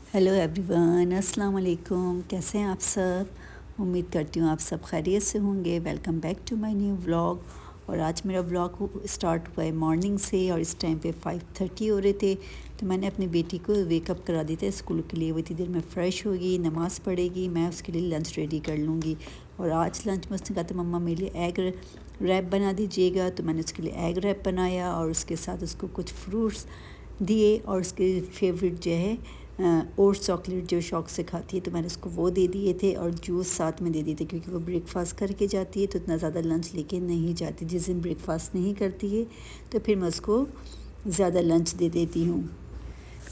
Hello everyone, अस्सलाम वालेकुम। कैसे हैं आप सब? उम्मीद करती हूँ आप सब खैरियत से होंगे। Welcome back to my new vlog. और आज मेरा व्लॉग स्टार्ट हुआ है मॉर्निंग से और इस टाइम पे 5:30 हो रहे थे। तो मैंने अपनी बेटी को वेकअप करा दिया था स्कूल के लिए। वो इतनी देर में फ़्रेश होगी, नमाज़ पढ़ेगी, मैं उसके लिए लंच रेडी कर लूँगी। और आज लंच में उसने कहा था मम्मा मेरे लिए एग रैप बना दीजिएगा। तो मैंने उसके लिए एग रैप बनाया और उसके साथ उसको कुछ फ्रूट्स दिए और उसके फेवरेट जो है ओट्स चॉकलेट जो शौक़ से खाती है, तो मैंने उसको वो दे दिए थे और जूस साथ में दे दिए थे क्योंकि वो ब्रेकफास्ट करके जाती है तो इतना ज़्यादा लंच लेके नहीं जाती। जिस दिन ब्रेकफास्ट नहीं करती है तो फिर मैं उसको ज़्यादा लंच दे देती हूँ।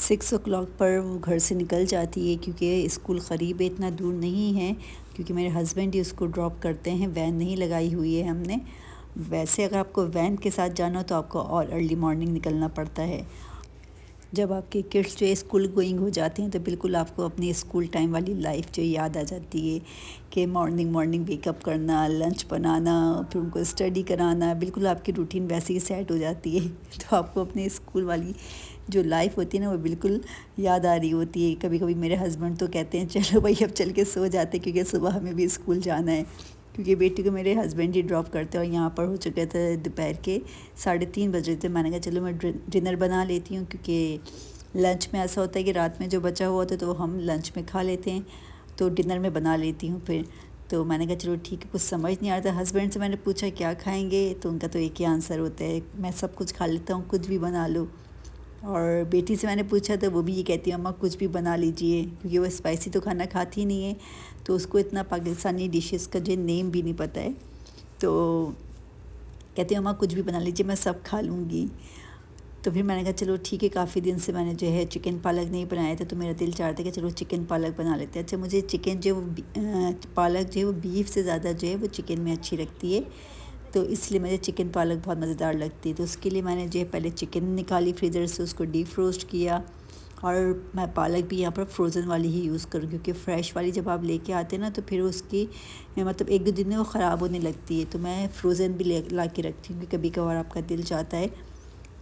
6 o'clock पर वो घर से निकल जाती है क्योंकि स्कूल क़रीब है, इतना दूर नहीं है, क्योंकि मेरे हस्बैंड ही उसको ड्रॉप करते हैं। वैन नहीं लगाई हुई है हमने। वैसे अगर आपको वैन के साथ जाना हो तो आपको और अर्ली मॉर्निंग निकलना पड़ता है। जब आपके किड्स जो है स्कूल गोइंग हो जाते हैं तो बिल्कुल आपको अपनी स्कूल टाइम वाली लाइफ जो याद आ जाती है कि मॉर्निंग वेकअप करना, लंच बनाना, फिर उनको स्टडी कराना, बिल्कुल आपकी रूटीन वैसे ही सेट हो जाती है। तो आपको अपने स्कूल वाली जो लाइफ होती है ना वो बिल्कुल याद आ रही होती है। कभी कभी मेरे हस्बैंड तो कहते हैं चलो भाई अब चल के सो जाते क्योंकि सुबह हमें भी स्कूल जाना है, क्योंकि बेटी को मेरे हस्बैंड ही ड्रॉप करते हैं। और यहाँ पर हो चुके थे दोपहर के 3:30 बज रहे थे। मैंने कहा चलो मैं डिनर बना लेती हूँ, क्योंकि लंच में ऐसा होता है कि रात में जो बचा हुआ था तो हम लंच में खा लेते हैं, तो डिनर में बना लेती हूँ फिर। तो मैंने कहा चलो ठीक है, कुछ समझ नहीं आ रहा था। हस्बैंड से मैंने पूछा क्या खाएंगे, तो उनका तो एक ही आंसर होता है मैं सब कुछ खा लेता हूँ, कुछ भी बना लो। और बेटी से मैंने पूछा तो वो भी ये कहती है अम्मा कुछ भी बना लीजिए, क्योंकि वो स्पाइसी तो खाना खाती नहीं है, तो उसको इतना पाकिस्तानी डिशेस का जो नेम भी नहीं पता है। तो कहती है अम्मा कुछ भी बना लीजिए, मैं सब खा लूँगी। तो फिर मैंने कहा चलो ठीक है, काफ़ी दिन से मैंने जो है चिकन पालक नहीं बनाया था, तो मेरा दिल चाहता है कि चलो चिकन पालक बना लेते हैं। अच्छा, मुझे चिकन जो पालक जो है वो बीफ से ज़्यादा जो है वो चिकन में अच्छी लगती है, तो इसलिए मुझे चिकन पालक बहुत मज़ेदार लगती है। तो उसके लिए मैंने जो है पहले चिकन निकाली फ्रीज़र से, उसको डीप रोस्ट किया। और मैं पालक भी यहाँ पर फ्रोज़न वाली ही यूज़ करूँ, क्योंकि फ़्रेश वाली जब आप लेके आते हैं ना तो फिर उसकी मतलब 1-2 दिन में वो ख़राब होने लगती है। तो मैं फ्रोज़न भी ला के रखती हूँ कि कभी कभार आपका दिल चाहता है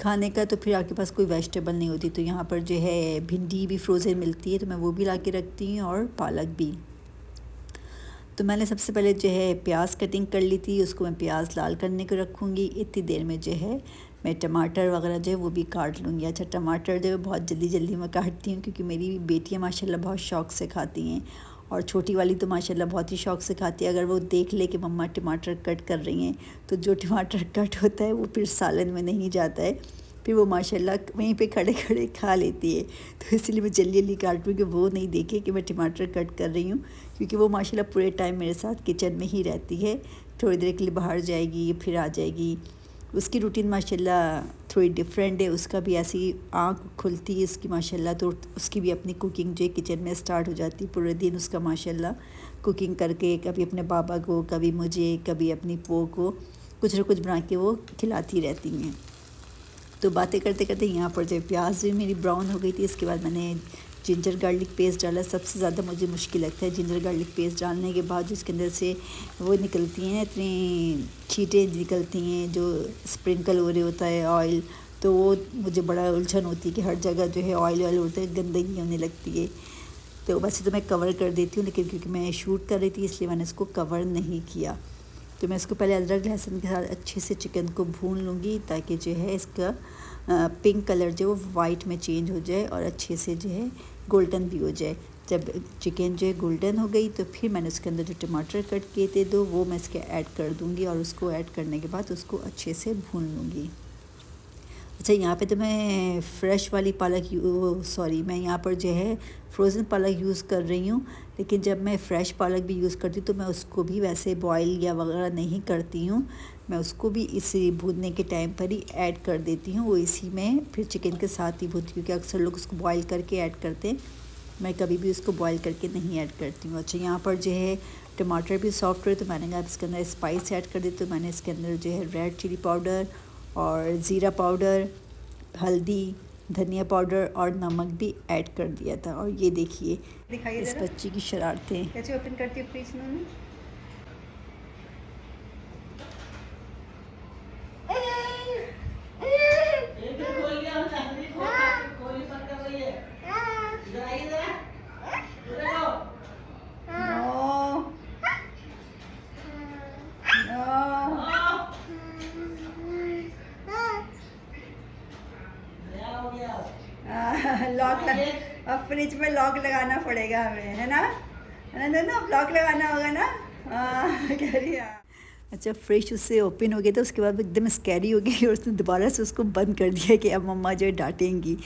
खाने का तो फिर आपके पास कोई वेजिटेबल नहीं होती। तो यहाँ पर जो है भिंडी भी फ्रोज़न मिलती है, तो मैं वो भी ला के रखती हूँ और पालक भी। तो मैंने सबसे पहले जो है प्याज कटिंग कर ली थी, उसको मैं प्याज लाल करने को रखूँगी। इतनी देर में जो है मैं टमाटर वगैरह जो है वो भी काट लूँगी। अच्छा, टमाटर जो है बहुत जल्दी मैं काटती हूँ, क्योंकि मेरी बेटियाँ माशाल्लाह बहुत शौक़ से खाती हैं, और छोटी वाली तो माशाल्लाह बहुत ही शौक़ से खाती है। अगर वो देख ले कि मम्मा टमाटर कट कर रही हैं, तो जो टमाटर कट होता है वो फिर सालन में नहीं जाता है, फिर वो माशाल्लाह वहीं पे खड़े खड़े खा लेती है। तो इसलिए मैं जल्दी काटूँ कि वो नहीं देखे कि मैं टमाटर कट कर रही हूँ, क्योंकि वो माशाल्लाह पूरे टाइम मेरे साथ किचन में ही रहती है। थोड़ी देर के लिए बाहर जाएगी फिर आ जाएगी। उसकी रूटीन माशाल्लाह थोड़ी डिफरेंट है, उसका भी ऐसी आँख खुलती है उसकी माशाल्लाह, तो उसकी भी अपनी कुकिंग जो है किचन में स्टार्ट हो जाती है। पूरे दिन उसका माशाल्लाह कुकिंग करके कभी अपने पापा को, कभी मुझे, कभी अपनी पो को कुछ न कुछ बना के वो खिलाती रहती हैं। तो बातें करते करते यहाँ पर जो प्याज भी मेरी ब्राउन हो गई थी। इसके बाद मैंने जिंजर गार्लिक पेस्ट डाला। सबसे ज़्यादा मुझे मुश्किल लगता है जिंजर गार्लिक पेस्ट डालने के बाद, जिसके अंदर से वो निकलती हैं इतनी छींटें निकलती हैं, जो स्प्रिंकल हो रहे होता है ऑयल, तो वो मुझे बड़ा उलझन होती है कि हर जगह जो है ऑयल होता है, गंदगी होने लगती है। तो वैसे तो मैं कवर कर देती हूँ, लेकिन क्योंकि मैं शूट कर रही थी इसलिए मैंने इसको कवर नहीं किया। तो मैं इसको पहले अदरक लहसुन के साथ अच्छे से चिकन को भून लूँगी, ताकि जो है इसका पिंक कलर जो वो वाइट में चेंज हो जाए और अच्छे से जो है गोल्डन भी हो जाए। जब चिकन जो है गोल्डन हो गई तो फिर मैंने उसके अंदर जो टमाटर कट किए थे दो, वो मैं इसके ऐड कर दूँगी, और उसको ऐड करने के बाद उसको अच्छे से भून लूँगी। अच्छा, यहाँ पे तो मैं फ़्रेश वाली पालक मैं यहाँ पर जो है फ्रोज़न पालक यूज़ कर रही हूँ, लेकिन जब मैं फ़्रेश पालक भी यूज़ करती हूँ तो मैं उसको भी वैसे बॉयल या वगैरह नहीं करती हूँ, मैं उसको भी इसी भूनने के टाइम पर ही ऐड कर देती हूँ। वो इसी में फिर चिकन के साथ ही भूनती हूँ, क्योंकि अक्सर लोग उसको बॉयल करके ऐड करते हैं, मैं कभी भी उसको बॉयल करके नहीं ऐड करती हूँ। अच्छा, यहाँ पर जो है टमाटर भी सॉफ्ट हुए तो मैंने कहा इसके अंदर स्पाइस ऐड कर दी। तो मैंने इसके अंदर जो है रेड चिली पाउडर और ज़ीरा पाउडर, हल्दी, धनिया पाउडर और नमक भी ऐड कर दिया था। और ये देखिए इस बच्ची की शरारतें कैसे ओपन करती हो फ्रिज में। अब फ्रिज में लॉक लगाना पड़ेगा हमें, है ना? ना लॉक लगाना होगा ना? कह रही है। अच्छा, फ्रिज उससे ओपन हो गया था, उसके बाद एकदम स्कैरी हो गई और उसने दोबारा से उसको बंद कर दिया कि अब मम्मा जो है डांटेंगी।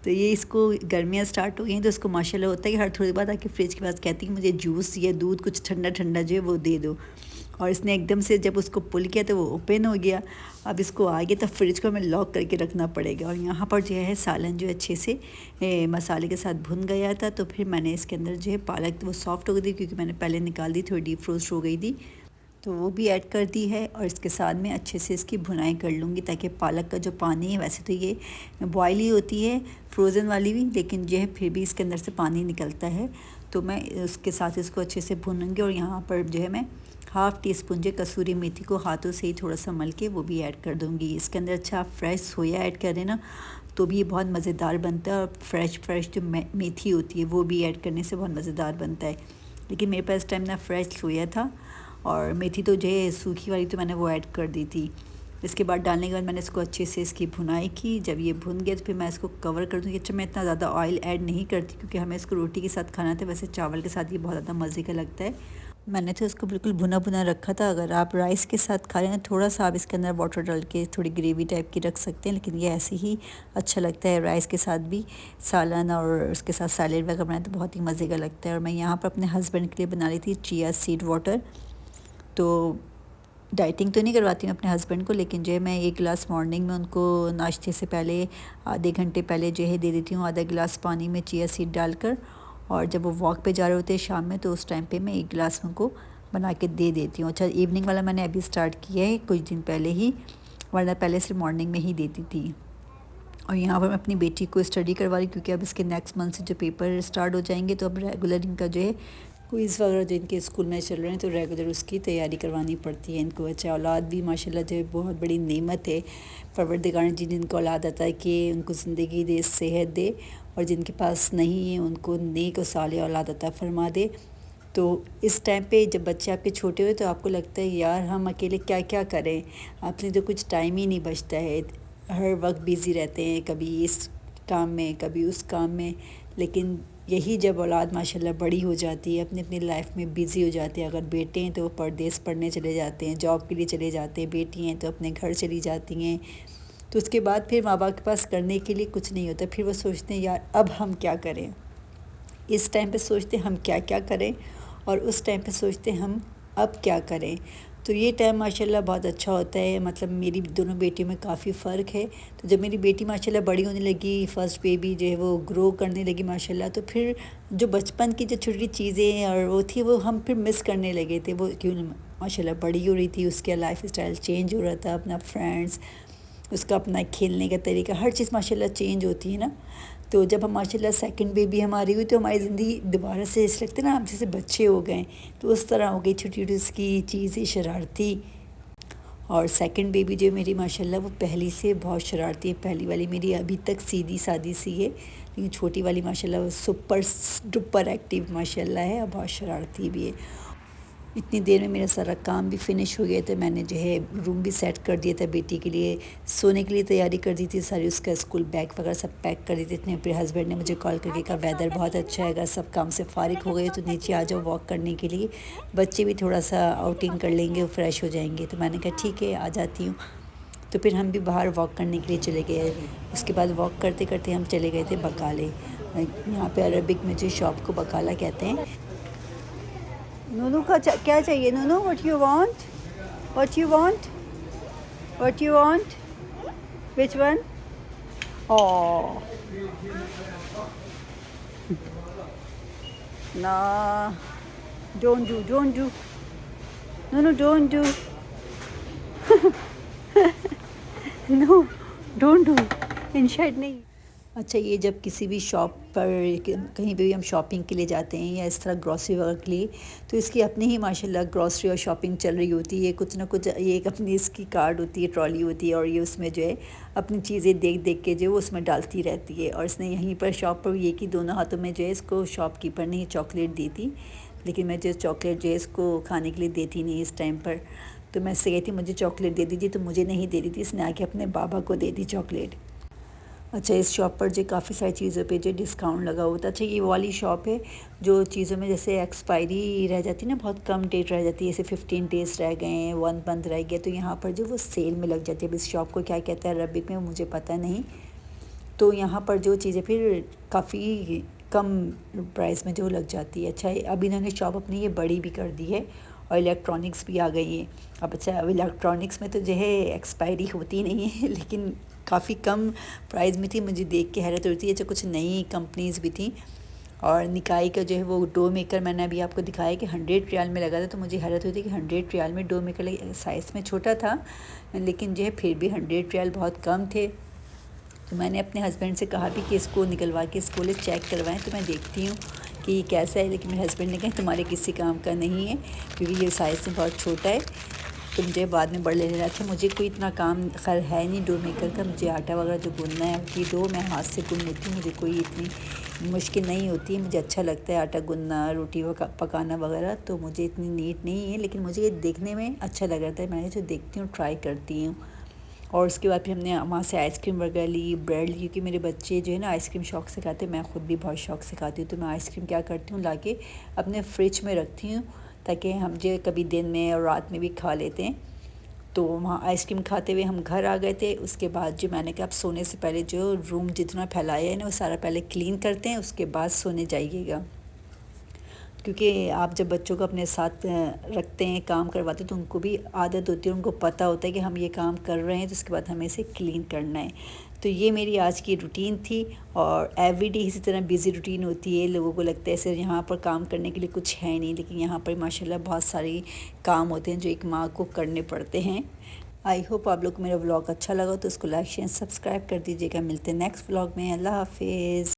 तो ये इसको गर्मियाँ स्टार्ट हो गई हैं तो इसको माशाल्लाह होता है कि हर थोड़ी बाद आके फ्रिज के पास कहती है मुझे जूस या दूध कुछ ठंडा ठंडा जो है वो दे दो। और इसने एकदम से जब उसको पुल किया तो वो ओपन हो गया। अब इसको आगे तब फ्रिज को हमें लॉक करके रखना पड़ेगा। और यहाँ पर जो है सालन जो अच्छे से मसाले के साथ भुन गया था, तो फिर मैंने इसके अंदर जो है पालक, तो वो सॉफ्ट हो गई थी क्योंकि मैंने पहले निकाल दी, थोड़ी डीप फ्रोस्ट हो गई थी, तो वो भी ऐड कर दी है। और इसके साथ में अच्छे से इसकी भुनाई कर लूँगी ताकि पालक का जो पानी है, वैसे तो ये बॉयल ही होती है फ्रोज़न वाली भी, लेकिन जो है फिर भी इसके अंदर से पानी निकलता है, तो मैं उसके साथ इसको अच्छे से भूनूंगी। और यहाँ पर जो है मैं हाफ़ टी स्पून जो कसूरी मेथी को हाथों से ही थोड़ा सा मल के वो भी ऐड कर दूँगी। इसके अंदर अच्छा फ्रेश सोया ऐड करें ना तो भी ये बहुत मज़ेदार बनता है। और फ्रेश जो मेथी होती है वो भी ऐड करने से बहुत मज़ेदार बनता है। लेकिन मेरे पास टाइम ना फ्रेश सोया था और मेथी तो जो है सूखी वाली, तो मैंने वो ऐड कर दी थी। इसके बाद डालने के बाद मैंने इसको अच्छे से इसकी भुनाई की। जब ये भुन गया तो फिर मैं इसको कवर कर दूँगी। अच्छा, मैं इतना ज़्यादा ऑयल ऐड नहीं करती क्योंकि हमें इसको रोटी के साथ खाना था, वैसे चावल के साथ ये बहुत ज़्यादा मज़े का लगता है। मैंने तो इसको बिल्कुल भुना भुना रखा था। अगर आप राइस के साथ खा रहे हैं थोड़ा सा आप इसके अंदर वाटर डाल के थोड़ी ग्रेवी टाइप की रख सकते हैं, लेकिन ये ऐसे ही अच्छा लगता है राइस के साथ भी। सालन और उसके साथ सैलेड वगैरह बनाए तो बहुत ही मज़े का लगता है। और मैं यहाँ पर अपने हस्बैंड के लिए बना ली थी चिया सीड वाटर। तो डाइटिंग तो नहीं करवाती हूँ अपने हस्बैंड को, लेकिन जो है मैं 1 गिलास मॉर्निंग में उनको नाश्ते से पहले आधे घंटे पहले जो है दे देती हूँ, आधा गिलास पानी में चिया सीड डालकर। और जब वो वॉक पे जा रहे होते हैं शाम में तो उस टाइम पे मैं 1 गिलास उनको बना के दे देती हूँ। अच्छा, इवनिंग वाला मैंने अभी स्टार्ट किया है कुछ दिन पहले ही, वरना पहले सिर्फ मॉर्निंग में ही देती थी। और यहाँ पर मैं अपनी बेटी को स्टडी करवा रही क्योंकि अब इसके नेक्स्ट मंथ से जो पेपर स्टार्ट हो जाएंगे, तो अब रेगुलर इनका जो है क्विज़ वगैरह जो इनके स्कूल में चल रहे हैं तो रेगुलर उसकी तैयारी करवानी पड़ती है इनको। अच्छा, औलाद भी माशाल्लाह जो है बहुत बड़ी नेमत है। परवरदिगार जी जिनको औलाद आता है कि उनको ज़िंदगी दे, सेहत दे, और जिनके पास नहीं है उनको नेक और साले औलाद अता फरमा दे। तो इस टाइम पे जब बच्चे आपके छोटे हुए तो आपको लगता है यार हम अकेले क्या क्या करें, आपने तो कुछ टाइम ही नहीं बचता है, हर वक्त बिज़ी रहते हैं, कभी इस काम में कभी उस काम में। लेकिन यही जब औलाद माशाल्लाह बड़ी हो जाती है, अपनी अपनी लाइफ में बिज़ी हो जाती है, अगर बेटे हैं तो वो परदेस पढ़ने चले जाते हैं, जॉब के लिए चले जाते हैं, बेटी हैं तो अपने घर चली जाती हैं, तो उसके बाद फिर माँ बाप के पास करने के लिए कुछ नहीं होता। फिर वो सोचते हैं यार अब हम क्या करें। इस टाइम पे सोचते हैं हम क्या क्या करें, और उस टाइम पे सोचते हैं हम अब क्या करें। तो ये टाइम माशाल्लाह बहुत अच्छा होता है। मतलब मेरी दोनों बेटियों में काफ़ी फ़र्क है। तो जब मेरी बेटी माशाल्लाह बड़ी होने लगी, फ़र्स्ट बेबी जो है वो ग्रो करने लगी माशाल्लाह, तो फिर जो बचपन की जो छोटी चीज़ें और वो थी वो हम फिर मिस करने लगे थे। वो क्यों माशाल्लाह बड़ी हो रही थी, उसका लाइफ स्टाइल चेंज हो रहा था, अपना फ्रेंड्स, उसका अपना खेलने का तरीका, हर चीज़ माशाल्लाह चेंज होती है ना। तो जब हम माशाल्लाह सेकंड बेबी हमारी हुई तो हमारी ज़िंदगी दोबारा से इस लगता है ना हम जैसे बच्चे हो गए, तो उस तरह हो गई, छोटी छोटी उसकी चीज़ें शरारती। और सेकंड बेबी जो मेरी माशाल्लाह वो पहली से बहुत शरारती है। पहली वाली मेरी अभी तक सीधी सादी सी है, लेकिन छोटी वाली माशाल्लाह वो सुपर डुपर एक्टिव माशाल्लाह है और बहुत शरारती भी है। इतनी देर में मेरा सारा काम भी फ़िनिश हो गया था। मैंने जो है रूम भी सेट कर दिया था, बेटी के लिए सोने के लिए तैयारी कर दी थी सारी, उसका स्कूल बैग वगैरह सब पैक कर दी थी। इतने फिर हस्बैंड ने मुझे कॉल करके कहा वेदर बहुत अच्छा है, अगर सब काम से फ़ारिग हो गए तो नीचे आ जाओ वॉक करने के लिए, बच्चे भी थोड़ा सा आउटिंग कर लेंगे, फ्रेश हो जाएंगे। तो मैंने कहा ठीक है आ जाती हूँ। तो फिर हम भी बाहर वॉक करने के लिए चले गए। उसके बाद वॉक करते करते हम चले गए थे बकाले। यहाँ पे अरबिक में जो शॉप को बकाला कहते हैं। नूनू का क्या चाहिए? नूनू what you want? What you want? What you want? Which one? Oh ना, डोंट डू नूनू, don't do no, don't do, inside नहीं। अच्छा, ये जब किसी भी शॉप पर कहीं पे भी हम शॉपिंग के लिए जाते हैं या इस तरह ग्रॉसरी वगैरह के लिए, तो इसकी अपनी ही माशाल्लाह ग्रॉसरी और शॉपिंग चल रही होती है। कुछ ना कुछ ये एक अपनी इसकी कार्ड होती है, ट्रॉली होती है, और ये उसमें जो है अपनी चीज़ें देख देख के जो है वो उसमें डालती रहती है। और इसने यहीं पर शॉप पर ये कि दोनों हाथों में जो है इसको शॉपकीपर ने चॉकलेट दी थी, लेकिन मैं जो चॉकलेट जो है इसको खाने के लिए देती नहीं इस टाइम पर। तो मैं इससे कहती मुझे चॉकलेट दे दीजिए, तो मुझे नहीं दे दी थी, इसने आके अपने बाबा को दे दी चॉकलेट। अच्छा, इस शॉप पर जो काफ़ी सारी चीज़ों पे जो डिस्काउंट लगा हुआ था। अच्छा, ये वाली शॉप है जो चीज़ों में जैसे एक्सपायरी रह जाती है ना, बहुत कम डेट रह जाती है, जैसे 15 डेज़ रह गए हैं, 1 मंथ रह गया, तो यहाँ पर जो वो सेल में लग जाती है। अब इस शॉप को क्या कहते हैं अरबिक में मुझे पता नहीं। तो यहाँ पर जो चीज़ें फिर काफ़ी कम प्राइस में जो लग जाती है। अच्छा, अब इन्होंने शॉप अपनी ये बड़ी भी कर दी है और इलेक्ट्रॉनिक्स भी आ गई है। अब अच्छा, अब इलेक्ट्रॉनिक्स में तो जो है एक्सपायरी होती नहीं है लेकिन काफ़ी कम प्राइस में थी। मुझे देख के हैरत होती है। अच्छा, कुछ नई कंपनीज़ भी थी और निकाई का जो है वो डो मेकर मैंने अभी आपको दिखाया कि 100 रियाल में लगा था। तो मुझे हैरत होती है कि 100 रियाल में डो मेकर साइज़ में छोटा था, लेकिन जो है फिर भी 100 रियाल बहुत कम थे। तो मैंने अपने हस्बैंड से कहा भी कि इसको निकलवा के स्कूल चेक करवाएं, तो मैं देखती हूँ कि ये कैसा है। लेकिन मेरे हस्बैंड ने कहा तुम्हारे किसी काम का नहीं है क्योंकि ये साइज़ में बहुत छोटा है, तो मुझे बाद में बड़ ले लेना। अच्छा, मुझे कोई इतना काम खैर है नहीं डो मेकर का। मुझे आटा वगैरह जो गूंदना है कि डो मैं हाथ से गूंद लेती हूँ, मुझे कोई इतनी मुश्किल नहीं होती है। मुझे अच्छा लगता है आटा गूंदना, रोटी पकाना वगैरह, तो मुझे इतनी नीट नहीं है, लेकिन मुझे ये देखने में अच्छा लग रहा था। मैंने जो देखती हूँ ट्राई करती हूँ। और उसके बाद फिर हमने वहाँ से आइसक्रीम वगैरह ली, ब्रेड ली, क्योंकि मेरे बच्चे जो है ना आइसक्रीम शौक से खाते हैं, मैं ख़ुद भी बहुत शौक से खाती हूँ। तो मैं आइसक्रीम क्या करती हूँ लाके अपने फ्रिज में रखती हूँ ताकि हम जो कभी दिन में और रात में भी खा लेते हैं। तो वहाँ आइसक्रीम खाते हुए हम घर आ गए थे। उसके बाद जो मैंने कहा आप सोने से पहले जो रूम जितना फैलाया है ना वो सारा पहले क्लीन करते हैं, उसके बाद सोने जाइएगा। क्योंकि आप जब बच्चों को अपने साथ रखते हैं, काम करवाते हैं, तो उनको भी आदत होती है, उनको पता होता है कि हम ये काम कर रहे हैं तो उसके बाद हमें इसे क्लीन करना है। तो ये मेरी आज की रूटीन थी और एवरीडे इसी तरह बिज़ी रूटीन होती है। लोगों को लगता है सिर्फ यहाँ पर काम करने के लिए कुछ है नहीं, लेकिन यहाँ पर माशाल्लाह बहुत सारी काम होते हैं जो एक माँ को करने पड़ते हैं। आई होप आप लोग को मेरा व्लॉग अच्छा लगा तो उसको लाइक शेयर सब्सक्राइब कर दीजिएगा। मिलते हैं नेक्स्ट व्लॉग में। अल्लाह हाफिज़।